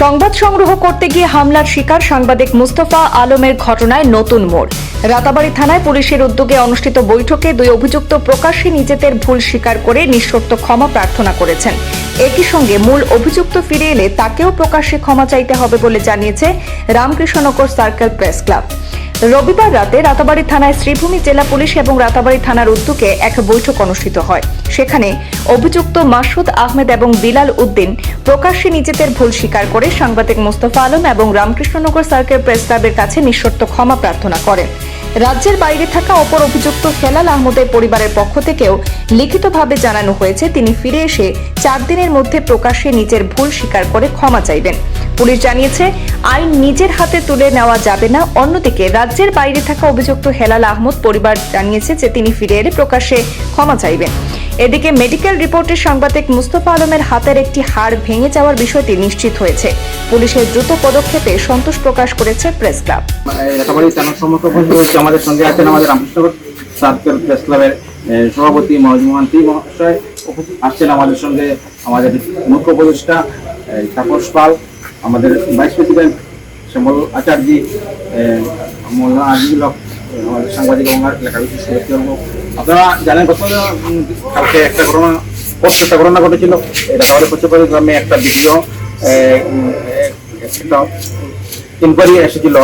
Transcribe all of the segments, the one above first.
সংবাদ সংগ্রহ করতে গিয়ে হামলার শিকার সাংবাদিক মুস্তফা আলমের ঘটনায় নতুন মোড়। রাতাবাড়ী থানায় পুলিশের উদ্যোগে অনুষ্ঠিত বৈঠকে দুই অভিযুক্ত প্রকাশ্যে নিজেদের ভুল স্বীকার করে নিঃশর্ত ক্ষমা প্রার্থনা করেছেন। একই সঙ্গে মূল অভিযুক্ত ফিরে এলে তাকেও প্রকাশ্যে ক্ষমা চাইতে হবে বলে জানিয়েছে রামকৃষ্ণনগর সার্কেল প্রেস ক্লাব। রবিবার রাতে রাতাবাড়ী থানায় শ্রীভূমি জেলা পুলিশ এবং রাতাবাড়ী থানার উদ্যোগে এক বৈঠক অনুষ্ঠিত হয়। সেখানে অভিযুক্ত মাসুদ আহমেদ এবং বিলাল উদ্দিন প্রকাশ্যে নিজেদের ভুল স্বীকার করে সাংবাদিক মুস্তফা আলম এবং রামকৃষ্ণনগর সার্কেল প্রেস ক্লাবের কাছে নিঃশর্ত ক্ষমা প্রার্থনা করেন। রাজ্যের বাইরে থাকা অপর অভিযুক্ত হেলাল আহমদের পরিবারের পক্ষ থেকেও লিখিতভাবে জানানো হয়েছে তিনি ফিরে এসে 4 দিনের মধ্যে প্রকাশ্যে নিজের ভুল স্বীকার করে ক্ষমা চাইবেন। পুলিশ জানিয়েছে আইন নিজের হাতে তুলে নেওয়া যাবে না। অন্যদিকে রাজ্যের বাইরে থাকা অভিযুক্ত হেলাল আহমদ পরিবার জানিয়েছে যে তিনি ফিরে এলে প্রকাশ্যে ক্ষমা চাইবেন। এদিকে মেডিকেল রিপোর্টে সাংবাদিক মুস্তফা আলমের হাতের একটি হাড় ভেঙে যাওয়ার বিষয়টি নিশ্চিত হয়েছে। পুলিশের দ্রুত পদক্ষেপে সন্তোষ প্রকাশ করেছে প্রেস ক্লাব। আমাদের সঙ্গে আছেন আমাদের রামকৃষ্ণনগর সার্কেল প্রেস ক্লাবের সভাপতি মহান্তি মহাশয়, আসছেন আমাদের সঙ্গে আমাদের মুখ্য উপদেষ্টা তাপস পাল, আমাদের ভাইস প্রেসিডেন্ট শ্যামল আচার্য, মৌলানা আজিজুল হক, আমাদের সাংবাদিক এবং লেখা বিশেষ। আপনারা জানেন কালকে একটা ঘটনা ঘটেছিল। এটা তাহলে পশ্চিমবঙ্গ গ্রামে একটা ভিডিও একটা ইনকোয়ারি এসেছিল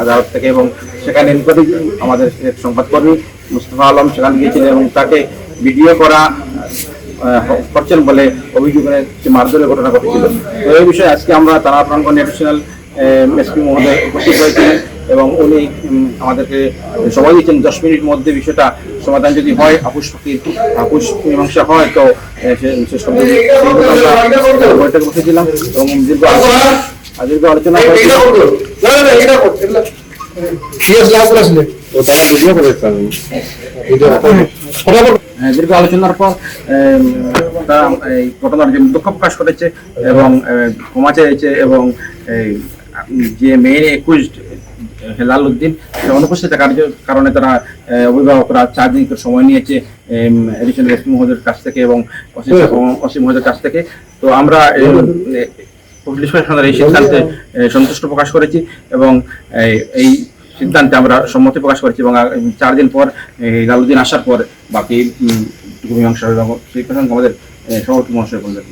আদালত থেকে, এবং সেখানে ইনকোয়ারি আমাদের সংবাদকর্মী মুস্তফা আলম সেখানে গিয়েছিলেন এবং তাকে ভিডিও করছেন বলে অভিযোগের মারধরের ঘটনা ঘটেছিল। তো এই বিষয়ে আজকে আমরা থানা প্রাঙ্গণে অ্যাডিশনাল এসপি মহোদয় উপস্থিত হয়েছিলেন এবং উনি আমাদেরকে সময় দিচ্ছেন 10 মিনিটের মধ্যে বিষয়টা সমাধান যদি হয়, আপোষ মীমাংসা হয় তো বৈঠকে বসেছিলাম এবং দীর্ঘ আলোচনা দীর্ঘ আলোচনার পর তারা এই ঘটনার যে দুঃখ প্রকাশ করেছে এবং ক্ষমা চেয়েছে এবং যে মেয়ে একুশড হেলাল উদ্দিন অনুপস্থিত থাকার কারণে তারা অভিভাবকরা 4 দিন সময় নিয়েছে এডিশনাল এসপি মহোদয়ের কাছ থেকে এবং অসীম মহোদয়ের কাছ থেকে। তো আমরা পুলিশ প্রশাসনের এই সিদ্ধান্তে সন্তুষ্ট প্রকাশ করেছি এবং এই সিদ্ধান্তে আমরা সম্মতি প্রকাশ করেছি এবং 4 দিন পর হেলাল উদ্দিন আসার পর বাকি মীমাংসা এবং সেই প্রসঙ্গে আমাদের সভাপতি মহাশয় বললেন।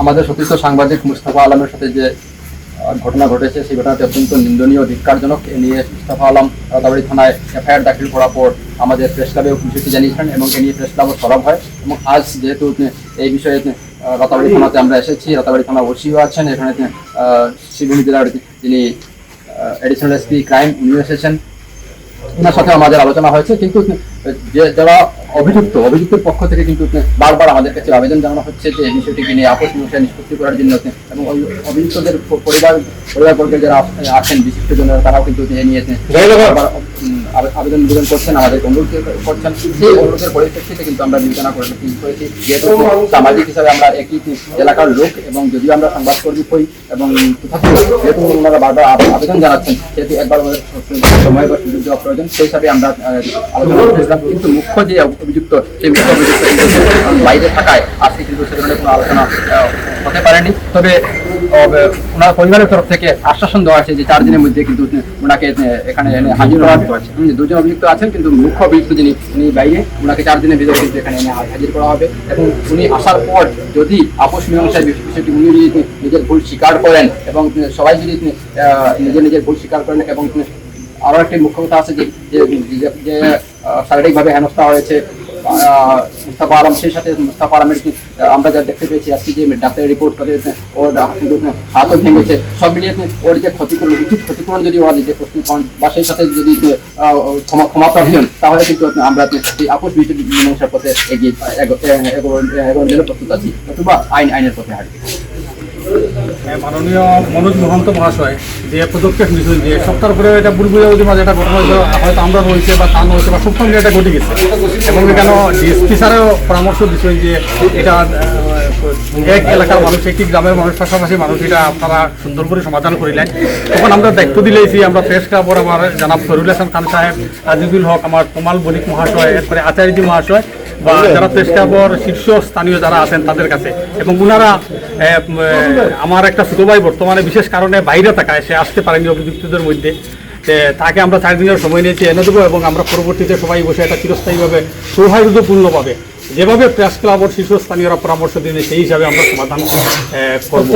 আমাদের সতীর্থ সাংবাদিক মুস্তফা আলমের সাথে যে ঘটনা ঘটেছে সেই ঘটনাটি অত্যন্ত নিন্দনীয়, ধিক্কারজনক। এ নিয়ে মুস্তফা আলম রাতাবাড়ী থানায় এফআইআর দাখিল করার পর আমাদের প্রেস ক্লাবেও বিষয়টি জানিয়েছেন এবং এ নিয়ে প্রেস ক্লাবও সরব হয়। এবং আজ যেহেতু এই বিষয়ে রাতাবাড়ী থানাতে আমরা এসেছি, রাতাবাড়ী থানা ওসিও আছেন, এখানে শ্রীভূমি জেলার যিনি এডিশনাল এসপি ক্রাইম উনিও এসেছেন, ওনার সাথে আমাদের আলোচনা হয়েছে। কিন্তু যারা অভিযুক্তের পক্ষ থেকে কিন্তু বারবার আমাদের কাছে আবেদন জানানো হচ্ছে যে এই বিষয়টিকে নিয়ে আপোষ মীমাংসা নিষ্পত্তি করার জন্য এবং অভিযুক্তদের পরিবারবর্গের যারা আছেন বিশিষ্ট জনেরা তারাও কিন্তু এ নিয়ে আবেদন নিবেদন করছেন, আমাদেরকে অনুরোধ করছেন। সেই অনুরোধের পরিপ্রেক্ষিতে কিন্তু আমরা বিবেচনা করেছি যেহেতু সামাজিক হিসাবে আমরা একই এলাকার লোক এবং যদিও আমরা সংবাদকর্মী হই এবং যেহেতু ওনারা বারবার আবেদন জানাচ্ছেন সেহেতু একবার আমাদের সময় বা সুযোগ দেওয়া প্রয়োজন, সেই হিসাবে আমরা আলোচনা করেছিলাম। কিন্তু মুখ্য যে অভিযুক্ত সেই মুখ্য অভিযুক্ত বাইরে থাকায় আজকে কিন্তু সে ধরনের কোনো আলোচনা হতে পারেনি। তবে ওনার পরিবারের তরফ থেকে আশ্বাসন দেওয়া আছে যে 4 দিনের মধ্যে কিন্তু ওনাকে এখানে হাজির করা হবে। 2জন অভিযুক্ত আছেন কিন্তু মুখ্য অভিযুক্ত যিনি উনি বাইরে, ওনাকে 4 দিনের ভিতরে কিন্তু এখানে হাজির করা হবে এবং উনি আসার পর যদি আপোষ মীমাংসায় বিষয়টি উনি যদি নিজের ভুল স্বীকার করেন এবং সবাই যদি নিজের ভুল স্বীকার করেন এবং আরও একটি মুখ্য কথা আছে যে শারীরিকভাবে হেনস্থা হয়েছে মুস্তফা আলম, সেই সাথে মুস্তফা আলমের আমরা যা দেখতে পেয়েছি আজকে যে ডাক্তারের রিপোর্ট করে ওর হাতও ভেঙেছে, সব মিলিয়ে ওর যে উচিত ক্ষতিপূরণ যদি ওরা দিতে বা সেই সাথে যদি ক্ষমা প্রার্থন তাহলে কিন্তু আমরা এই আপোষ মীমাংসার পথে এগিয়ে এগোনোর জন্য প্রস্তুত আছি অথবা আইনের পথে হাঁটছি। মাননীয় মনোজ মহন্ত মহাশয় যে পদক্ষেপ নিয়েছেন যে সপ্তাহের পরে এটা বুলবুলের যদি মাঝে একটা ঘটনা হয়তো আমরা রয়েছে বা তান হয়েছে বা সব সঙ্গে এটা ঘটে গেছে এবং এখানে ডিএসপি স্যারেও পরামর্শ দিচ্ছেন যে এটা এক এলাকার মানুষ, একটি গ্রামের মানুষ, পাশাপাশি মানুষ, এটা আপনারা সুন্দর করে সমাধান করিলেন। তখন আমরা দায়িত্ব দিলেছি, আমরা প্রেস ক্লাবর আমার জনাব ফরুল হাসান খান সাহেব, আজিজুল হক, আমার কমাল বণিক মহাশয়, এরপরে আচার্য মহাশয় বা যারা প্রেস ক্লাবর শীর্ষস্থানীয় যারা আছেন তাদের কাছে, এবং ওনারা আমার একটা ছোটো ভাই বর্তমানে বিশেষ কারণে বাইরে থাকায় সে আসতে পারেনি অভিযুক্তদের মধ্যে, তাকে আমরা 4 দিনের সময় নিয়েছি এনে দেবো, এবং আমরা পরবর্তীতে সবাই বসে এটা চিরস্থায়ীভাবে সৌহার্দ্যপূর্ণভাবে যেভাবে প্রেস ক্লাবর শীর্ষস্থানীয়রা পরামর্শ দিনে সেই হিসাবে আমরা সমাধান করব।